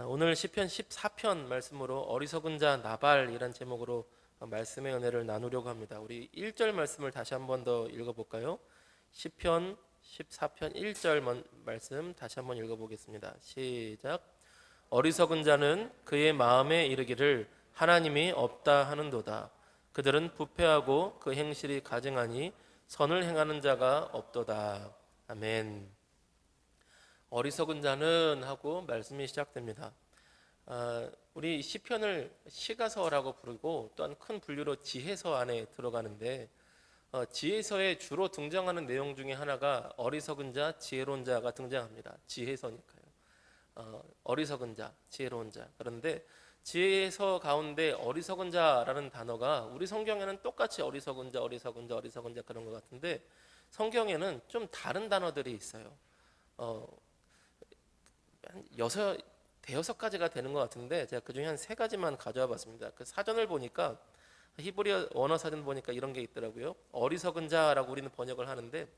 오늘 시편 14편 말씀으로 어리석은 자 나발이란 제목으로 말씀의 은혜를 나누려고 합니다. 우리 1절 말씀을 다시 한 번 더 읽어볼까요? 시편 14편 1절 말씀 다시 한번 읽어보겠습니다. 시작. 어리석은 자는 그의 마음에 이르기를 하나님이 없다 하는도다. 그들은 부패하고 그 행실이 가증하니 선을 행하는 자가 없도다. 아멘. 어리석은 자는 하고 말씀이 시작됩니다. 우리 시편을 시가서라고 부르고 또한 큰 분류로 지혜서 안에 들어가는데 지혜서에 주로 등장하는 내용 중에 하나가 어리석은 자, 지혜로운 자가 등장합니다. 지혜서니까요. 어리석은 자, 지혜로운 자. 그런데 지혜서 가운데 어리석은 자라는 단어가 우리 성경에는 똑같이 어리석은 자, 어리석은 자, 어리석은 자 그런 것 같은데 성경에는 좀 다른 단어들이 있어요. 한 대여섯 가지가 되는 것 같은데 제가 그중에 한 세 가지만 가져와 봤습니다. 그 사전을 보니까 히브리어 원어 사전 보니까 이런 게 있더라고요. 어리석은 자라고 우리는 번역을 하는데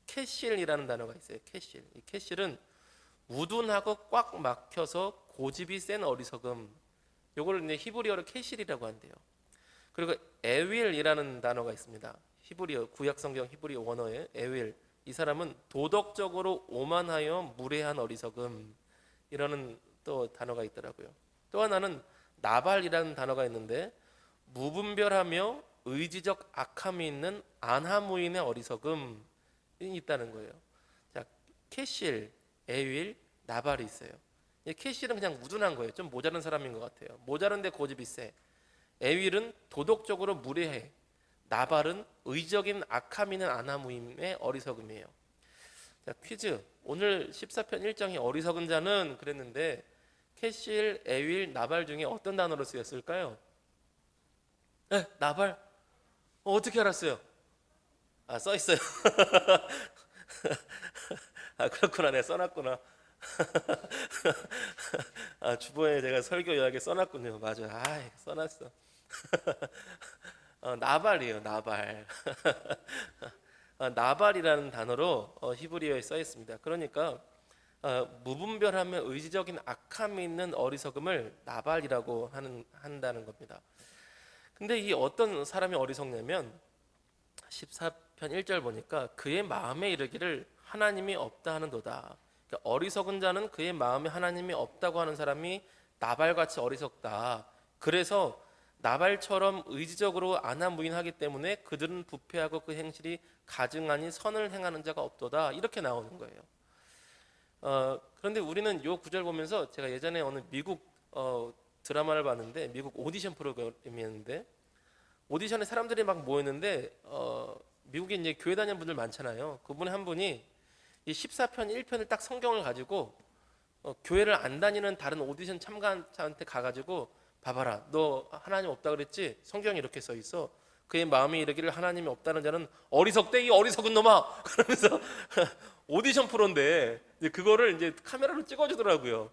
캐실이라는 단어가 있어요. 캐실. 이 캐실은 우둔하고 꽉 막혀서 고집이 센 어리석음. 요걸 이제 히브리어로 캐실이라고 한대요. 그리고 에윌이라는 단어가 있습니다. 히브리어 구약 성경 히브리어 원어에 에윌. 이 사람은 도덕적으로 오만하여 무례한 어리석음. 이라는 또 단어가 있더라고요. 또 하나는 나발이라는 단어가 있는데 무분별하며 의지적 악함이 있는 안하무인의 어리석음이 있다는 거예요. 자, 캐실, 에윌, 나발이 있어요. 캐실은 그냥 우둔한 거예요. 좀 모자란 사람인 것 같아요. 모자란데 고집이 세. 에윌은 도덕적으로 무례해. 나발은 의적인 악함 있는 안하무인의 어리석음이에요. 자, 퀴즈. 오늘 14편 1장이 어리석은 자는 그랬는데 캐실, 에윌, 나발 중에 어떤 단어로 쓰였을까요? 네, 나발. 어떻게 알았어요? 써 있어요. 그렇구나. 내가 써놨구나. 주보에 제가 설교 요약에 써놨군요. 맞아요. 써놨어. 나발이에요. 나발. 나발이라는 단어로 히브리어에 써 있습니다. 그러니까 무분별하며 의지적인 악함이 있는 어리석음을 나발이라고 한다는 겁니다. 근데 이 어떤 사람이 어리석냐면 14편 1절 보니까 그의 마음에 이르기를 하나님이 없다 하는도다. 그러니까 어리석은 자는 그의 마음에 하나님이 없다고 하는 사람이 나발같이 어리석다. 그래서 나발처럼 의지적으로 안하무인하기 때문에 그들은 부패하고 그 행실이 가증하니 선을 행하는 자가 없도다. 이렇게 나오는 거예요. 그런데 우리는 이 구절 보면서 제가 예전에 어느 미국 드라마를 봤는데 미국 오디션 프로그램이었는데 오디션에 사람들이 막 모였는데 미국에 이제 교회 다니는 분들 많잖아요. 그분의 한 분이 이 14편 1편을 딱 성경을 가지고 교회를 안 다니는 다른 오디션 참가자한테 가가지고 봐봐라, 너 하나님 없다 그랬지? 성경에 이렇게 써 있어. 그의 마음이 이르기를 하나님이 없다는 자는 어리석대 이 어리석은 놈아. 그러면서 오디션 프로인데 이제 그거를 이제 카메라로 찍어주더라고요.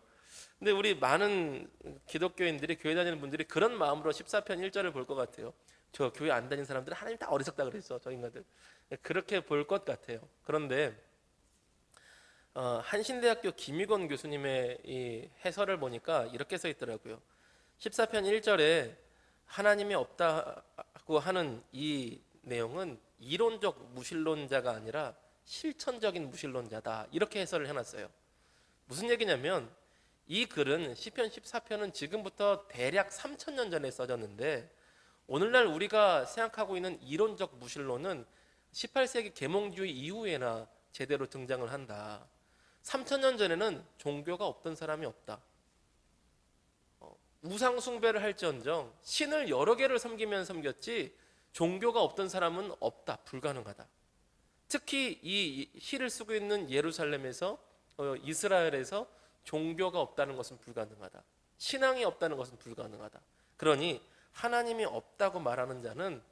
근데 우리 많은 기독교인들이 교회 다니는 분들이 그런 마음으로 14편 1절을 볼 것 같아요. 저 교회 안 다니는 사람들은 하나님 다 어리석다 그랬어, 저 인간들. 그렇게 볼 것 같아요. 그런데 한신대학교 김익원 교수님의 이 해설을 보니까 이렇게 써 있더라고요. 14편 1절에 하나님이 없다고 하는 이 내용은 이론적 무신론자가 아니라 실천적인 무신론자다. 이렇게 해설을 해놨어요. 무슨 얘기냐면 이 글은 시편 14편은 지금부터 대략 3000년 전에 써졌는데 오늘날 우리가 생각하고 있는 이론적 무신론은 18세기 계몽주의 이후에나 제대로 등장을 한다. 3000년 전에는 종교가 없던 사람이 없다. 우상 숭배를 할지언정 신을 여러 개를 섬기면 섬겼지 종교가 없던 사람은 없다. 불가능하다. 특히 이 시를 쓰고 있는 예루살렘에서 이스라엘에서 종교가 없다는 것은 불가능하다. 신앙이 없다는 것은 불가능하다. 그러니 하나님이 없다고 말하는 자는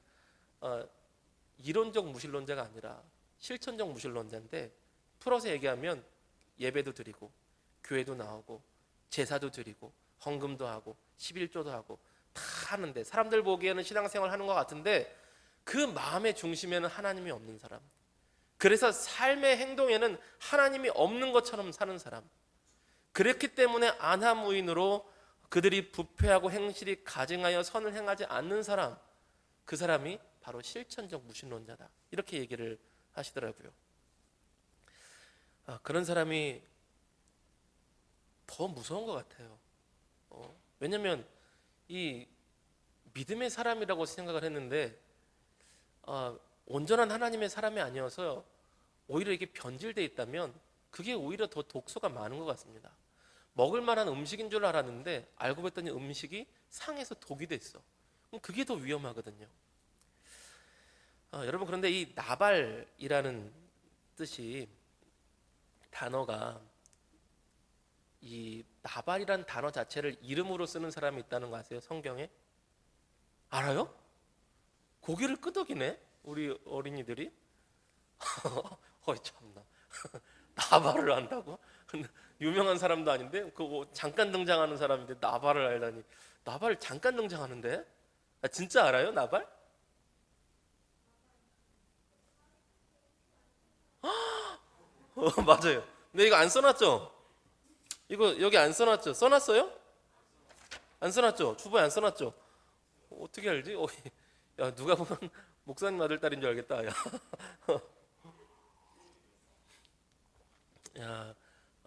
이론적 무신론자가 아니라 실천적 무신론자인데 풀어서 얘기하면 예배도 드리고 교회도 나오고 제사도 드리고 헌금도 하고 11조도 하고 다 하는데 사람들 보기에는 신앙생활 하는 것 같은데 그 마음의 중심에는 하나님이 없는 사람, 그래서 삶의 행동에는 하나님이 없는 것처럼 사는 사람, 그랬기 때문에 안하무인으로 그들이 부패하고 행실이 가증하여 선을 행하지 않는 사람, 그 사람이 바로 실천적 무신론자다, 이렇게 얘기를 하시더라고요. 그런 사람이 더 무서운 것 같아요. 왜냐하면 이 믿음의 사람이라고 생각을 했는데 온전한 하나님의 사람이 아니어서 오히려 이게 변질돼 있다면 그게 오히려 더 독소가 많은 것 같습니다. 먹을 만한 음식인 줄 알았는데 알고 봤더니 음식이 상해서 독이 됐어. 그럼 그게 더 위험하거든요. 여러분, 그런데 이 나발이라는 뜻이, 단어가, 이 나발이라는 단어 자체를 이름으로 쓰는 사람이 있다는 거 아세요? 성경에? 알아요? 고개를 끄덕이네, 우리 어린이들이. 어이 참나. 나발을 안다고? 유명한 사람도 아닌데 그 잠깐 등장하는 사람인데 나발을 알다니. 나발 잠깐 등장하는데? 진짜 알아요, 나발? 맞아요. 근데 이거 안 써놨죠? 이거 여기 안 써놨죠? 써놨어요? 안 써놨죠? 주보에 안 써놨죠? 어떻게 알지? 야, 누가 보면 목사님 아들 딸인 줄 알겠다. 야, 야,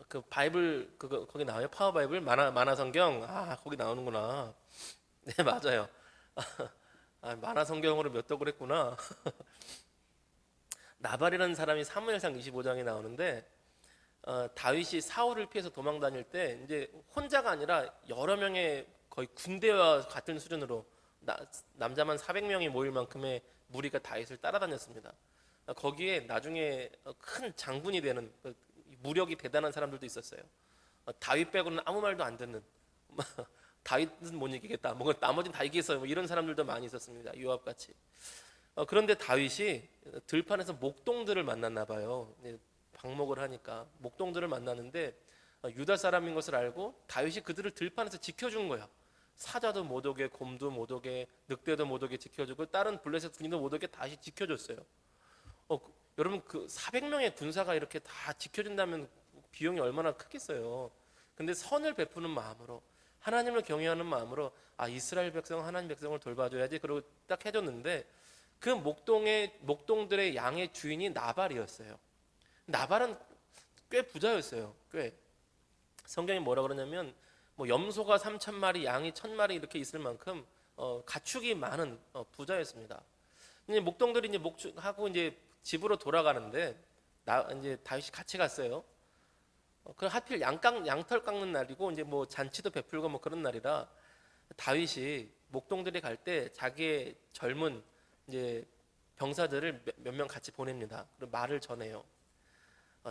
그 바이블 그거 거기 나와요? 파워 바이블, 만화 성경. 거기 나오는구나. 네, 맞아요. 만화 성경으로 몇 독을 했구나. 나발이라는 사람이 사무엘상 25장에 나오는데, 다윗이 사울을 피해서 도망 다닐 때 이제 혼자가 아니라 여러 명의, 거의 군대와 같은 수준으로 남자만 400명이 모일 만큼의 무리가 다윗을 따라다녔습니다. 거기에 나중에 큰 장군이 되는 무력이 대단한 사람들도 있었어요. 다윗 빼고는 아무 말도 안 듣는, 다윗은 못 이기겠다, 뭐 나머지는 다 이기겠어요, 뭐 이런 사람들도 많이 있었습니다. 요압 같이. 그런데 다윗이 들판에서 목동들을 만났나 봐요. 방목을 하니까 목동들을 만났는데 유다 사람인 것을 알고 다윗이 그들을 들판에서 지켜준 거야. 사자도 못 오게, 곰도 못 오게, 늑대도 못 오게 지켜주고 다른 블레셋 군인도 못 오게 다시 지켜줬어요. 여러분, 그 400명의 군사가 이렇게 다 지켜준다면 비용이 얼마나 크겠어요. 근데 선을 베푸는 마음으로, 하나님을 경외하는 마음으로, 이스라엘 백성, 하나님 백성을 돌봐줘야지, 그러고 딱 해줬는데, 그 목동들의 양의 주인이 나발이었어요. 나발은 꽤 부자였어요. 꽤. 성경이 뭐라 그러냐면, 뭐 염소가 3,000마리, 양이 1,000마리 이렇게 있을 만큼 가축이 많은 부자였습니다. 이제 목동들이 이제 목축하고 이제 집으로 돌아가는데, 이제 다윗이 같이 갔어요. 그 하필 양털 깎는 날이고 이제 뭐 잔치도 베풀고 뭐 그런 날이라, 다윗이 목동들이 갈 때 자기의 젊은 이제 병사들을 몇 명 같이 보냅니다. 그리고 말을 전해요.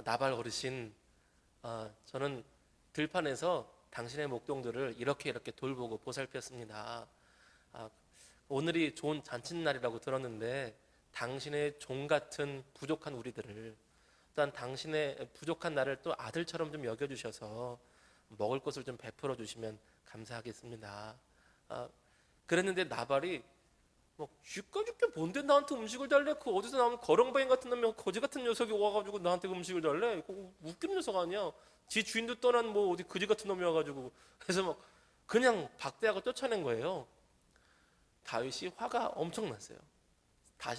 나발 어르신, 저는 들판에서 당신의 목동들을 이렇게 돌보고 보살폈습니다. 오늘이 좋은 잔칫날이라고 들었는데 당신의 종 같은 부족한 우리들을, 또한 당신의 부족한 나를 또 아들처럼 좀 여겨주셔서 먹을 것을 좀 베풀어 주시면 감사하겠습니다. 그랬는데 나발이 막 쥐까짓게 뭔데 나한테 음식을 달래? 그 어디서 나오는 거렁뱅이 같은 놈이, 거지 같은 녀석이 와가지고 나한테 음식을 달래? 이거 웃기는 녀석 아니야? 지 주인도 떠난 뭐 어디 거지 같은 놈이 와가지고. 그래서 막 그냥 박대하고 쫓아낸 거예요. 다윗이 화가 엄청 났어요.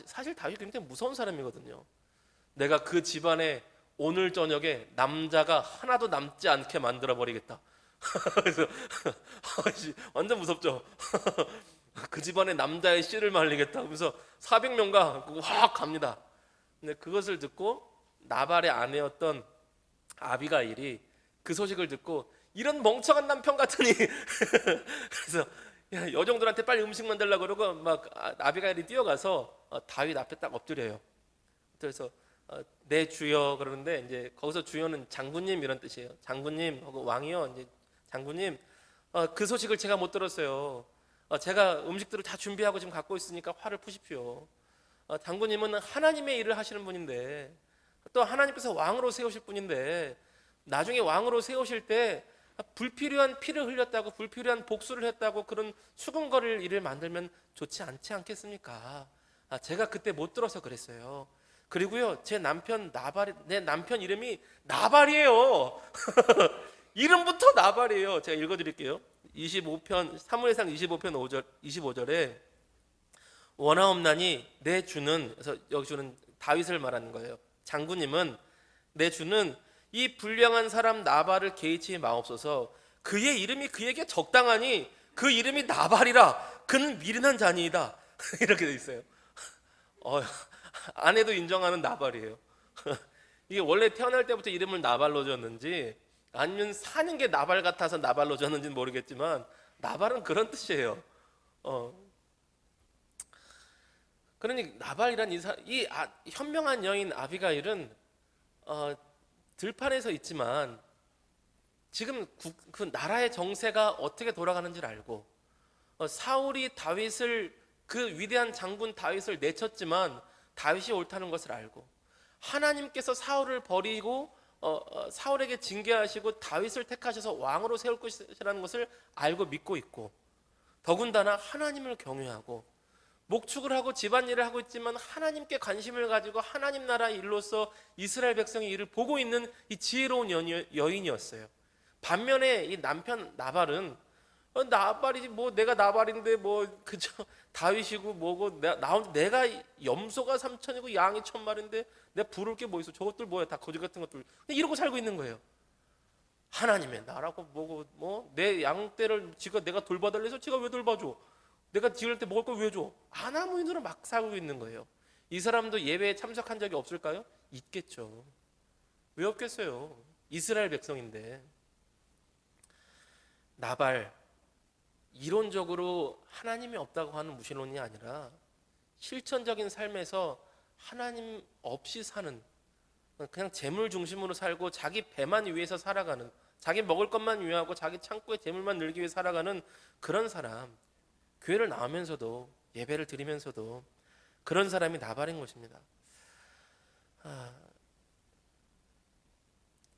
사실 다윗이 굉장히 무서운 사람이거든요. 내가 그 집안에 오늘 저녁에 남자가 하나도 남지 않게 만들어 버리겠다. 그래서 완전 무섭죠. 그 집안에 남자의 씨를 말리겠다 하면서 400명과 확 갑니다. 근데 그것을 듣고 나발의 아내였던 아비가일이 그 소식을 듣고, 이런 멍청한 남편 같으니 그래서 여종들한테 빨리 음식 만들려고 그러고 막 아비가일이 뛰어가서 다윗 앞에 딱 엎드려요. 그래서 내 주여 그러는데, 이제 거기서 주여는 장군님 이런 뜻이에요. 장군님 하고 왕이요, 이제 장군님, 그 소식을 제가 못 들었어요. 제가 음식들을 다 준비하고 지금 갖고 있으니까 화를 푸십시오. 장군님은 하나님의 일을 하시는 분인데, 또 하나님께서 왕으로 세우실 분인데, 나중에 왕으로 세우실 때 불필요한 피를 흘렸다고, 불필요한 복수를 했다고 그런 수군거릴 일을 만들면 좋지 않지 않겠습니까? 제가 그때 못 들어서 그랬어요. 그리고요, 제 남편 나발이, 내 남편 이름이 나발이에요. 이름부터 나발이에요. 제가 읽어드릴게요. 25편 사무엘상 25편 5절 25절에 원하옵나니 내 주는, 그래서 여기 주는 다윗을 말하는 거예요. 장군님은 내 주는 이 불량한 사람 나발을 개의치 마옵소서. 그의 이름이 그에게 적당하니 그 이름이 나발이라. 그는 미련한 자니이다. 이렇게 돼 있어요. 아내도 인정하는 나발이에요. 이게 원래 태어날 때부터 이름을 나발로 줬는지 아니면 사는 게 나발 같아서 나발로 줬는지는 모르겠지만 나발은 그런 뜻이에요. 그러니 나발이란 현명한 여인 아비가일은 들판에서 있지만 지금 그 나라의 정세가 어떻게 돌아가는지를 알고, 사울이 다윗을, 그 위대한 장군 다윗을 내쳤지만 다윗이 옳다는 것을 알고, 하나님께서 사울을 버리고 사울에게 징계하시고 다윗을 택하셔서 왕으로 세울 것이라는 것을 알고 믿고 있고, 더군다나 하나님을 경외하고 목축을 하고 집안일을 하고 있지만 하나님께 관심을 가지고 하나님 나라 일로서 이스라엘 백성의 일을 보고 있는 이 지혜로운 여인이었어요. 반면에 이 남편 나발은 나발이지 뭐, 내가 나발인데 뭐 그저 다윗이고 뭐고, 내가 염소가 3천이고 양이 1,000마리인데 내가 부를 게 뭐 있어? 저것들 뭐야, 다 거지 같은 것들. 이러고 살고 있는 거예요. 하나님의 나라고 뭐고, 뭐 내 양떼를 내가 돌봐달라 해서 지가 왜 돌봐줘? 내가 지을 때 먹을 걸 왜 줘? 아나무인으로 막 살고 있는 거예요. 이 사람도 예배에 참석한 적이 없을까요? 있겠죠. 왜 없겠어요? 이스라엘 백성인데. 나발, 이론적으로 하나님이 없다고 하는 무신론이 아니라 실천적인 삶에서 하나님 없이 사는, 그냥 재물 중심으로 살고 자기 배만 위해서 살아가는, 자기 먹을 것만 위하고 자기 창고에 재물만 늘기 위해 살아가는 그런 사람, 교회를 나오면서도 예배를 드리면서도 그런 사람이 나발인 것입니다.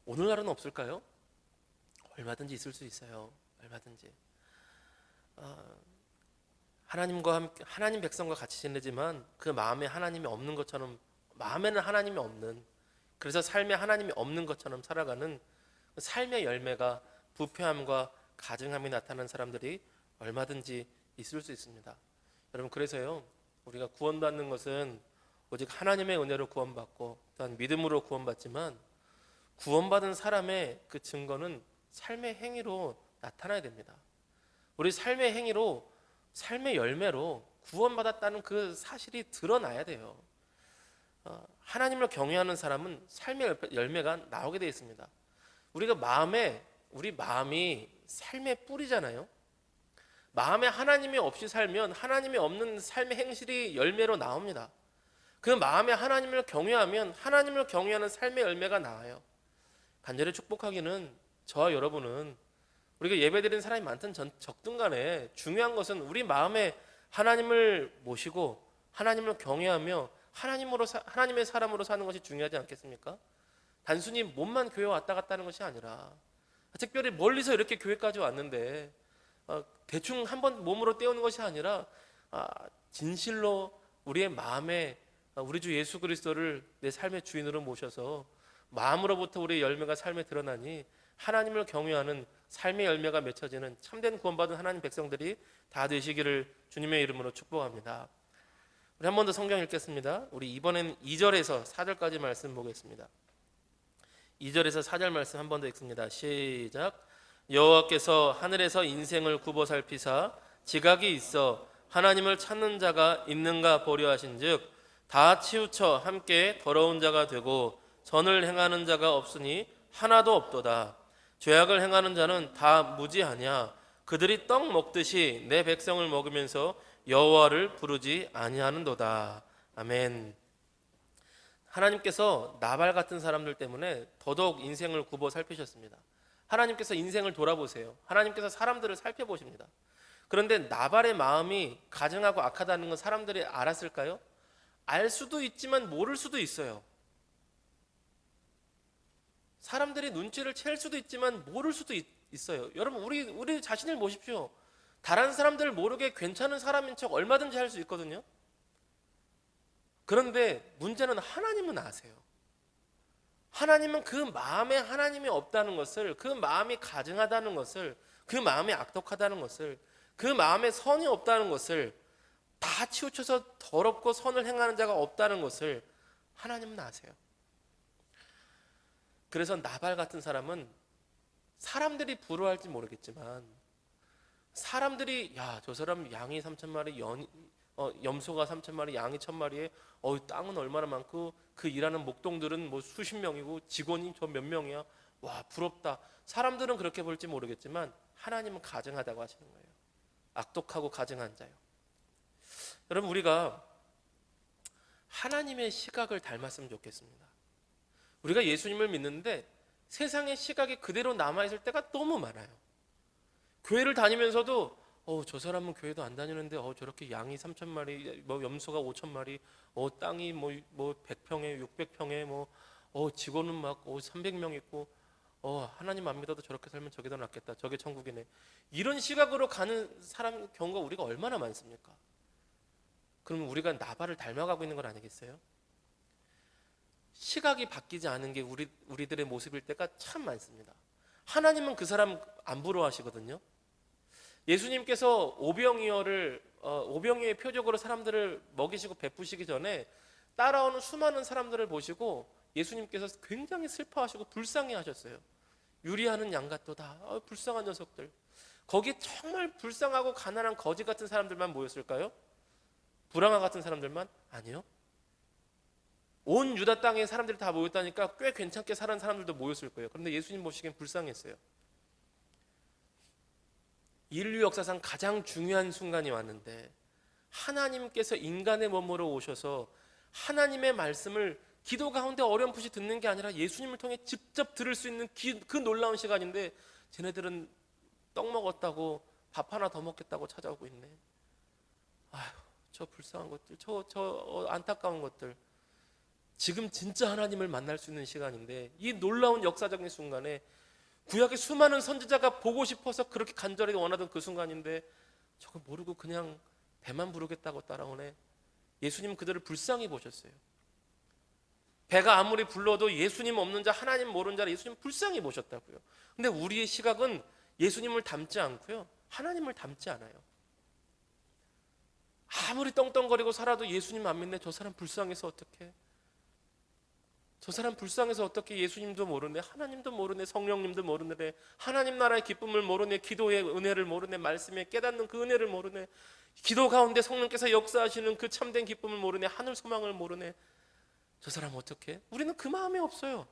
오늘날은 없을까요? 얼마든지 있을 수 있어요. 얼마든지. 하나님과 함께, 하나님 백성과 같이 지내지만 그 마음에 하나님이 없는 것처럼, 마음에는 하나님이 없는, 그래서 삶에 하나님이 없는 것처럼 살아가는 삶의 열매가 부패함과 가증함이 나타나는 사람들이 얼마든지 있을 수 있습니다. 여러분, 그래서요, 우리가 구원받는 것은 오직 하나님의 은혜로 구원받고 또한 믿음으로 구원받지만, 구원받은 사람의 그 증거는 삶의 행위로 나타나야 됩니다. 우리 삶의 행위로, 삶의 열매로 구원받았다는 그 사실이 드러나야 돼요. 하나님을 경외하는 사람은 삶의 열매가 나오게 되어 있습니다. 우리 마음이 삶의 뿌리잖아요. 마음에 하나님이 없이 살면 하나님이 없는 삶의 행실이 열매로 나옵니다. 그 마음에 하나님을 경외하면 하나님을 경외하는 삶의 열매가 나와요. 간절히 축복하기는, 저와 여러분은 우리가 예배드리는 사람이 많든 적든 간에 중요한 것은 우리 마음에 하나님을 모시고 하나님을 경외하며 하나님의 사람으로 사는 것이 중요하지 않겠습니까? 단순히 몸만 교회 왔다 갔다 하는 것이 아니라, 특별히 멀리서 이렇게 교회까지 왔는데 대충 한번 몸으로 때우는 것이 아니라 진실로 우리의 마음에 우리 주 예수 그리스도를 내 삶의 주인으로 모셔서 마음으로부터 우리의 열매가 삶에 드러나니 하나님을 경외하는 삶의 열매가 맺혀지는 참된 구원받은 하나님 백성들이 다 되시기를 주님의 이름으로 축복합니다. 우리 한 번 더 성경 읽겠습니다. 우리 이번엔 2절에서 4절까지 말씀 보겠습니다. 2절에서 4절 말씀 한 번 더 읽습니다. 시작. 여호와께서 하늘에서 인생을 굽어 살피사 지각이 있어 하나님을 찾는 자가 있는가 보려 하신즉 다 치우쳐 함께 더러운 자가 되고 선을 행하는 자가 없으니 하나도 없도다. 죄악을 행하는 자는 다 무지하냐. 그들이 떡 먹듯이 내 백성을 먹으면서 여호와를 부르지 아니하는도다. 아멘. 하나님께서 나발 같은 사람들 때문에 더더욱 인생을 굽어 살피셨습니다. 하나님께서 인생을 돌아보세요. 하나님께서 사람들을 살펴보십니다. 그런데 나발의 마음이 가증하고 악하다는 건 사람들이 알았을까요? 알 수도 있지만 모를 수도 있어요. 사람들이 눈치를 챌 수도 있지만 모를 수도 있어요. 여러분, 우리 자신을 보십시오. 다른 사람들을 모르게 괜찮은 사람인 척 얼마든지 할 수 있거든요. 그런데 문제는 하나님은 아세요. 하나님은 그 마음에 하나님이 없다는 것을, 그 마음이 가증하다는 것을, 그 마음이 악독하다는 것을, 그 마음에 선이 없다는 것을, 다 치우쳐서 더럽고 선을 행하는 자가 없다는 것을 하나님은 아세요. 그래서 나발 같은 사람은 사람들이 부러워할지 모르겠지만, 사람들이 야, 저 사람 양이 3,000마리, 염소가 3,000마리, 양이 1,000마리에 땅은 얼마나 많고 그 일하는 목동들은 뭐 수십 명이고 직원이 저 몇 명이야, 와 부럽다. 사람들은 그렇게 볼지 모르겠지만 하나님은 가증하다고 하시는 거예요. 악독하고 가증한 자요. 여러분, 우리가 하나님의 시각을 닮았으면 좋겠습니다. 우리가 예수님을 믿는데 세상의 시각이 그대로 남아있을 때가 너무 많아요. 교회를 다니면서도 저 사람은 교회도 안 다니는데 저렇게 양이 3,000마리, 뭐 염소가 5,000마리, 땅이 뭐 100평에 600평에 직원은 막 300명 있고, 하나님 안 믿어도 저렇게 살면 저게 더 낫겠다, 저게 천국이네. 이런 시각으로 가는 사람 경우가 우리가 얼마나 많습니까? 그러면 우리가 나발을 닮아가고 있는 건 아니겠어요? 시각이 바뀌지 않은 게 우리들의 모습일 때가 참 많습니다. 하나님은 그 사람 안 부러워하시거든요. 예수님께서 오병이어의 표적으로 사람들을 먹이시고 베푸시기 전에 따라오는 수많은 사람들을 보시고 예수님께서 굉장히 슬퍼하시고 불쌍해하셨어요. 유리하는 양 같도다, 불쌍한 녀석들. 거기 정말 불쌍하고 가난한 거지 같은 사람들만 모였을까요? 불황아 같은 사람들만? 아니요. 온 유다 땅에 사람들이 다 모였다니까 꽤 괜찮게 사는 사람들도 모였을 거예요. 그런데 예수님 보시기엔 불쌍했어요. 인류 역사상 가장 중요한 순간이 왔는데 하나님께서 인간의 몸으로 오셔서 하나님의 말씀을 기도 가운데 어렴풋이 듣는 게 아니라 예수님을 통해 직접 들을 수 있는 그 놀라운 시간인데, 쟤네들은 떡 먹었다고 밥 하나 더 먹겠다고 찾아오고 있네. 아휴, 저 불쌍한 것들, 저 안타까운 것들. 지금 진짜 하나님을 만날 수 있는 시간인데, 이 놀라운 역사적인 순간에 구약의 수많은 선지자가 보고 싶어서 그렇게 간절히 원하던 그 순간인데 저거 모르고 그냥 배만 부르겠다고 따라오네. 예수님은 그들을 불쌍히 보셨어요. 배가 아무리 불러도 예수님 없는 자, 하나님 모르는 자를 예수님 불쌍히 보셨다고요. 근데 우리의 시각은 예수님을 닮지 않고요, 하나님을 닮지 않아요. 아무리 떵떵거리고 살아도 예수님 안 믿네, 저 사람 불쌍해서 어떡해, 저 사람 불쌍해서 어떻게, 예수님도 모르네, 하나님도 모르네, 성령님도 모르네, 하나님 나라의 기쁨을 모르네, 기도의 은혜를 모르네, 말씀에 깨닫는 그 은혜를 모르네, 기도 가운데 성령께서 역사하시는 그 참된 기쁨을 모르네, 하늘 소망을 모르네. 저 사람 어떻게? 우리는 그 마음이 없어요.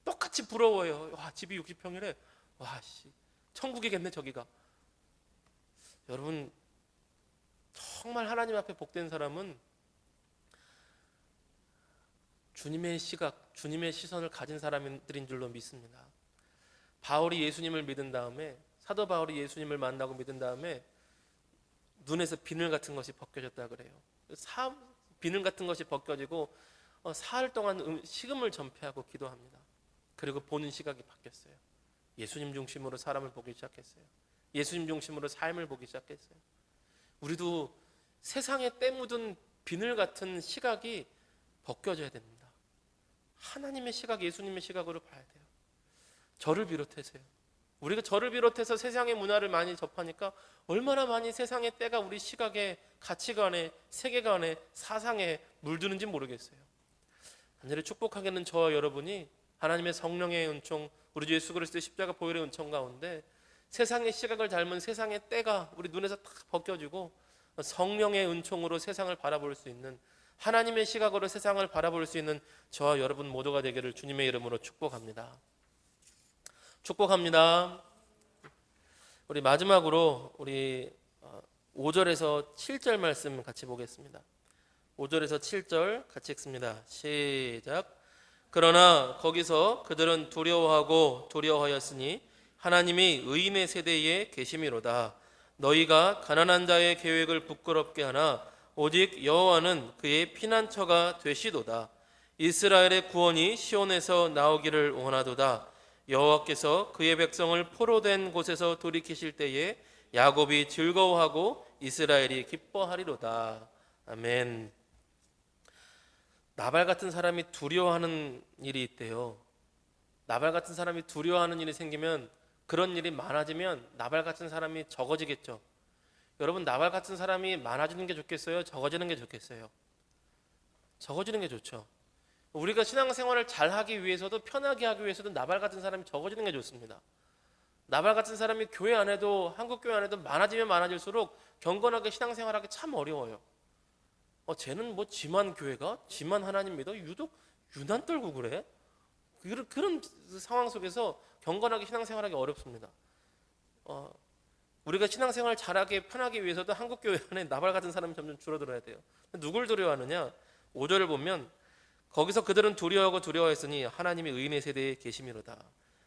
똑같이 부러워요. 와, 집이 60평이래. 와, 씨, 천국이겠네 저기가. 여러분, 정말 하나님 앞에 복된 사람은 주님의 시각, 주님의 시선을 가진 사람들인 줄로 믿습니다. 바울이 예수님을 믿은 다음에, 사도 바울이 예수님을 만나고 믿은 다음에 눈에서 비늘 같은 것이 벗겨졌다 그래요. 비늘 같은 것이 벗겨지고 사흘 동안 식음을 전폐하고 기도합니다. 그리고 보는 시각이 바뀌었어요. 예수님 중심으로 사람을 보기 시작했어요. 예수님 중심으로 삶을 보기 시작했어요. 우리도 세상에 때 묻은 비늘 같은 시각이 벗겨져야 됩니다. 하나님의 시각, 예수님의 시각으로 봐야 돼요. 저를 비롯해서요. 우리가 저를 비롯해서 세상의 문화를 많이 접하니까 얼마나 많이 세상의 때가 우리 시각에, 가치관에, 세계관에, 사상에 물드는지 모르겠어요. 간절히 축복하겠는 저와 여러분이 하나님의 성령의 은총, 우리 주 예수 그리스도의 십자가 보혈의 은총 가운데 세상의 시각을 닮은 세상의 때가 우리 눈에서 탁 벗겨지고 성령의 은총으로 세상을 바라볼 수 있는, 하나님의 시각으로 세상을 바라볼 수 있는 저와 여러분 모두가 되기를 주님의 이름으로 축복합니다. 축복합니다. 우리 마지막으로 우리 5절에서 7절 말씀 같이 보겠습니다. 5절에서 7절 같이 읽습니다. 시작. 그러나 거기서 그들은 두려워하고 두려워하였으니 하나님이 의인의 세대에 계심이로다. 너희가 가난한 자의 계획을 부끄럽게 하나 오직 여호와는 그의 피난처가 되시도다. 이스라엘의 구원이 시온에서 나오기를 원하도다. 여호와께서 그의 백성을 포로된 곳에서 돌이키실 때에 야곱이 즐거워하고 이스라엘이 기뻐하리로다. 아멘. 나발 같은 사람이 두려워하는 일이 있대요. 나발 같은 사람이 두려워하는 일이 생기면, 그런 일이 많아지면 나발 같은 사람이 적어지겠죠. 여러분, 나발 같은 사람이 많아지는 게 좋겠어요? 적어지는 게 좋겠어요? 적어지는 게 좋죠. 우리가 신앙생활을 잘 하기 위해서도, 편하게 하기 위해서도 나발 같은 사람이 적어지는 게 좋습니다. 나발 같은 사람이 교회 안에도, 한국 교회 안에도 많아지면 많아질수록 경건하게 신앙생활하기 참 어려워요. 쟤는 뭐 지만 교회가, 지만 하나님 믿어, 유독 유난 떨고 그래? 그런 상황 속에서 경건하게 신앙생활하기 어렵습니다. 우리가 신앙생활 잘하게, 편하기 위해서도 한국 교회 안에 나발 같은 사람이 점점 줄어들어야 돼요. 누굴 두려워하느냐? 5절을 보면, 거기서 그들은 두려워하고 두려워했으니 하나님이 의인의 세대에 계심이로다.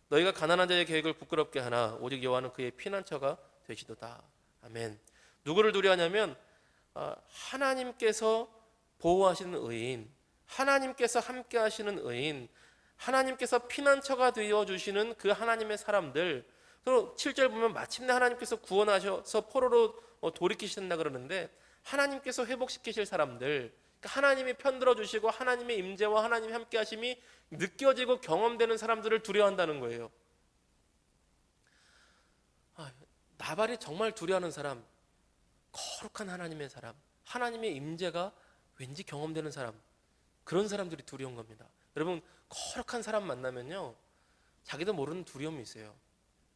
너희가 가난한 자의 계획을 부끄럽게 하나 오직 여호와는 그의 피난처가 되시도다. 아멘. 누구를 두려워하냐면 하나님께서 보호하시는 의인, 하나님께서 함께 하시는 의인, 하나님께서 피난처가 되어주시는 그 하나님의 사람들. 또 7절 보면 마침내 하나님께서 구원하셔서 포로로 돌이키신다 그러는데, 하나님께서 회복시키실 사람들, 그러니까 하나님이 편들어 주시고 하나님의 임재와 하나님의 함께 하심이 느껴지고 경험되는 사람들을 두려워한다는 거예요. 나발이 정말 두려워하는 사람, 거룩한 하나님의 사람, 하나님의 임재가 왠지 경험되는 사람, 그런 사람들이 두려운 겁니다. 여러분, 거룩한 사람 만나면요, 자기도 모르는 두려움이 있어요.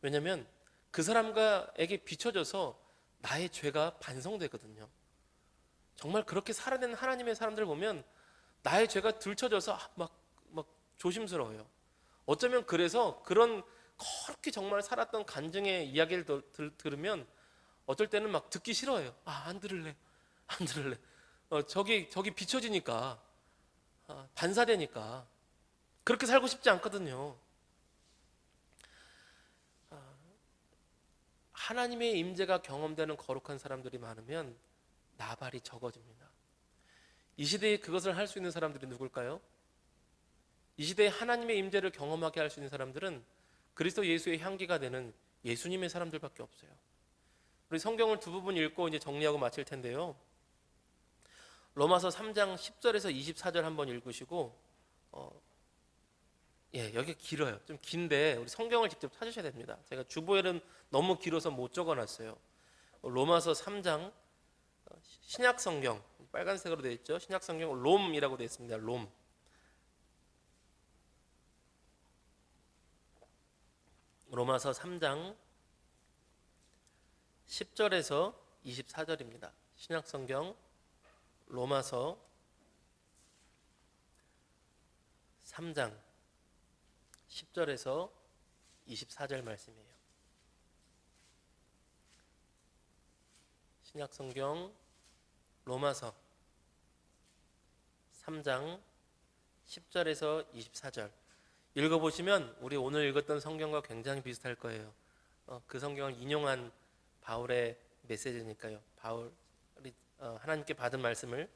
왜냐하면 그 사람에게 비춰져서 나의 죄가 반성되거든요. 정말 그렇게 살아내는 하나님의 사람들 보면 나의 죄가 들춰져서 막 조심스러워요. 어쩌면 그래서 그런 그렇게 정말 살았던 간증의 이야기를 들으면 어떨 때는 막 듣기 싫어요. 안 들을래, 안 들을래. 저기 비춰지니까, 반사되니까 그렇게 살고 싶지 않거든요. 하나님의 임재가 경험되는 거룩한 사람들이 많으면 나발이 적어집니다. 이 시대에 그것을 할 수 있는 사람들이 누굴까요? 이 시대에 하나님의 임재를 경험하게 할 수 있는 사람들은 그리스도 예수의 향기가 되는 예수님의 사람들밖에 없어요. 우리 성경을 두 부분 읽고 이제 정리하고 마칠 텐데요. 로마서 3장 10절에서 24절 한번 읽으시고, 여기 길어요. 좀 긴데 우리 성경을 직접 찾으셔야 됩니다. 제가 주보에는 너무 길어서 못 적어놨어요. 로마서 3장, 신약 성경, 빨간색으로 되어 있죠. 신약 성경 롬이라고 되어 있습니다. 롬. 로마서 3장 10절에서 24절입니다. 신약 성경 로마서 3장 10절에서 24절 말씀이에요. 신약 성경 로마서 3장 10절에서 24절 읽어보시면 우리 오늘 읽었던 성경과 굉장히 비슷할 거예요. 그 성경을 인용한 바울의 메시지니까요. 바울이 하나님께 받은 말씀을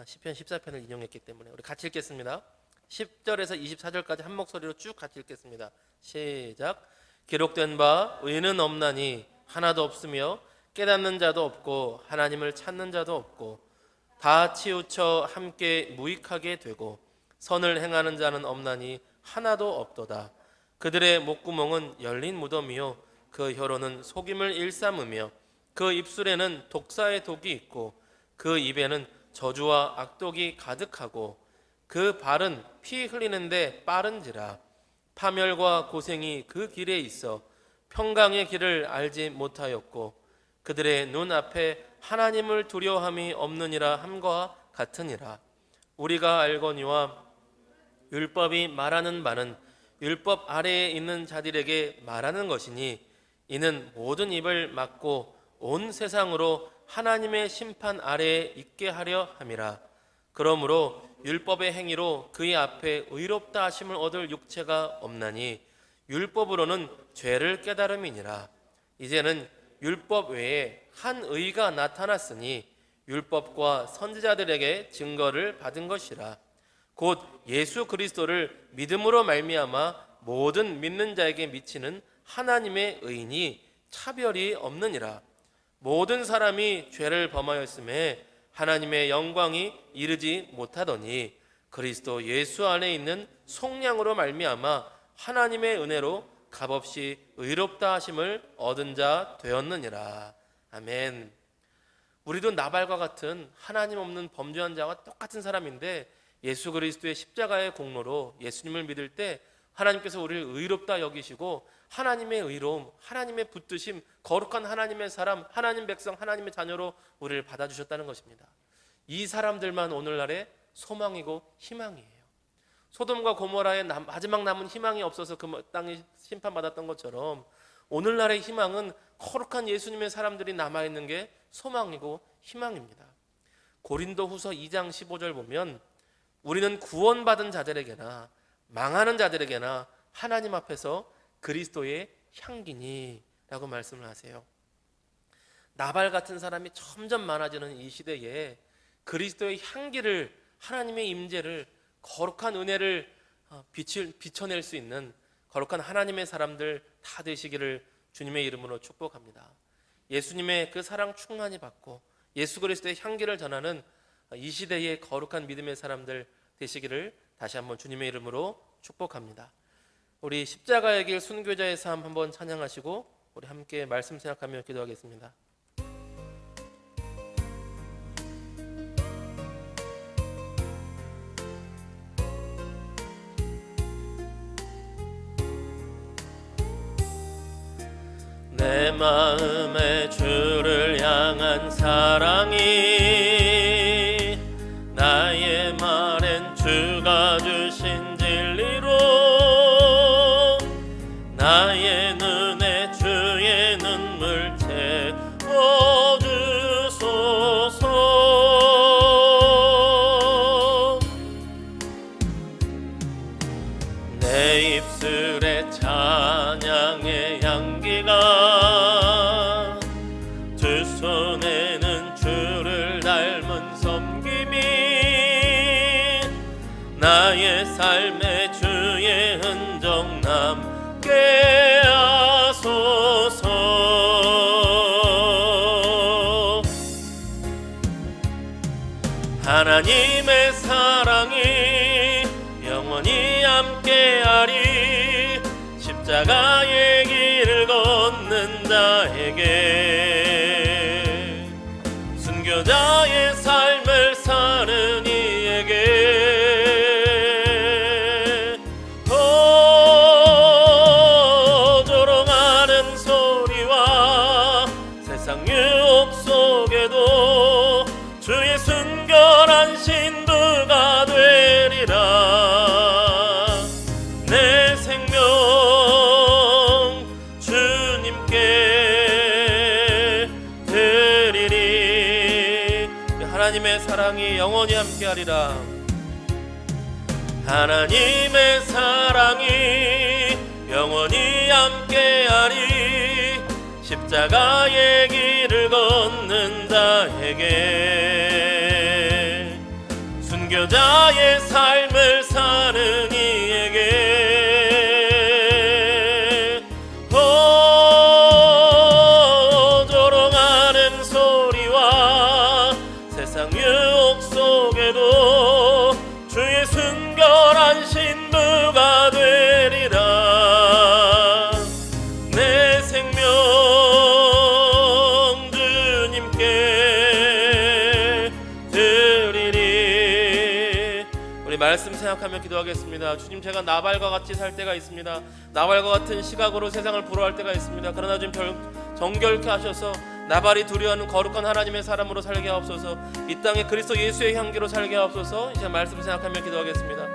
시편 14편을 인용했기 때문에 우리 같이 읽겠습니다. 10절에서 24절까지 한 목소리로 쭉 같이 읽겠습니다. 시작. 기록된 바 의는 없나니 하나도 없으며 깨닫는 자도 없고 하나님을 찾는 자도 없고 다 치우쳐 함께 무익하게 되고 선을 행하는 자는 없나니 하나도 없도다. 그들의 목구멍은 열린 무덤이요 그 혀로는 속임을 일삼으며 그 입술에는 독사의 독이 있고 그 입에는 저주와 악독이 가득하고 그 발은 피 흘리는데 빠른지라. 파멸과 고생이 그 길에 있어 평강의 길을 알지 못하였고 그들의 눈앞에 하나님을 두려워함이 없느니라 함과 같으니라. 우리가 알거니와 율법이 말하는 바는 율법 아래에 있는 자들에게 말하는 것이니 이는 모든 입을 막고 온 세상으로 하나님의 심판 아래에 있게 하려 함이라. 그러므로 율법의 행위로 그의 앞에 의롭다 하심을 얻을 육체가 없나니 율법으로는 죄를 깨달음이니라. 이제는 율법 외에 한 의가 나타났으니 율법과 선지자들에게 증거를 받은 것이라. 곧 예수 그리스도를 믿음으로 말미암아 모든 믿는 자에게 미치는 하나님의 의인이 차별이 없느니라. 모든 사람이 죄를 범하였음에 하나님의 영광이 이르지 못하더니 그리스도 예수 안에 있는 속량으로 말미암아 하나님의 은혜로 값없이 의롭다 하심을 얻은 자 되었느니라. 아멘. 우리도 나발과 같은 하나님 없는 범죄한 자와 똑같은 사람인데 예수 그리스도의 십자가의 공로로 예수님을 믿을 때 하나님께서 우리를 의롭다 여기시고 하나님의 의로움, 하나님의 붙드심, 거룩한 하나님의 사람, 하나님 백성, 하나님의 자녀로 우리를 받아주셨다는 것입니다. 이 사람들만 오늘날의 소망이고 희망이에요. 소돔과 고모라의 마지막 남은 희망이 없어서 그 땅이 심판받았던 것처럼 오늘날의 희망은 거룩한 예수님의 사람들이 남아있는 게 소망이고 희망입니다. 고린도후서 2장 15절 보면 우리는 구원받은 자들에게나 망하는 자들에게나 하나님 앞에서 그리스도의 향기니 라고 말씀을 하세요. 나발 같은 사람이 점점 많아지는 이 시대에 그리스도의 향기를, 하나님의 임재를, 거룩한 은혜를 비춰낼 수 있는 거룩한 하나님의 사람들 다 되시기를 주님의 이름으로 축복합니다. 예수님의 그 사랑 충만히 받고 예수 그리스도의 향기를 전하는 이 시대의 거룩한 믿음의 사람들 되시기를 다시 한번 주님의 이름으로 축복합니다. 우리 십자가의 길 순교자의 삶 한번 찬양하시고 우리 함께 말씀 생각하며 기도하겠습니다. 내 마음에 주를 향한 사랑이 나의 말엔 주가 주신 진리로 나의 눈에 주의 눈물 채워주소서. 내 입술에 찬양의 향기가 두 손에는 주를 닮은 섬김이 나의 삶에 주의 흔적 남게 하소서. 하나님의 사랑이 영원히 함께하리. 십자가의 길을 걷는 자에게 순교자의 삶을 사는 이에게 조롱하는 소리와 세상 유혹 속에도 주의 순결한 신부가 되리라. 내 생명 주님께 드리리. 하나님의 사랑이 영원히 함께하리라. 하나님의 사랑이 영원히 함께하리. 십자가의 길을 걷는 자에게 순교자의 삶을 사는 이에게 조롱하는 소리와 세상 유혹 속에도 주의 순결한 신부가 되리라. 내 생명 주님께 드리리. 우리 말씀 생각하며 기도하겠습니다. 주님, 제가 나발과 같이 살 때가 있습니다. 나발과 같은 시각으로 세상을 보러할 때가 있습니다. 그러나 주님 정결케 하셔서 나발이 두려워하는 거룩한 하나님의 사람으로 살게 하옵소서. 이 땅에 그리스도 예수의 향기로 살게 하옵소서. 이제 말씀 생각하며 기도하겠습니다.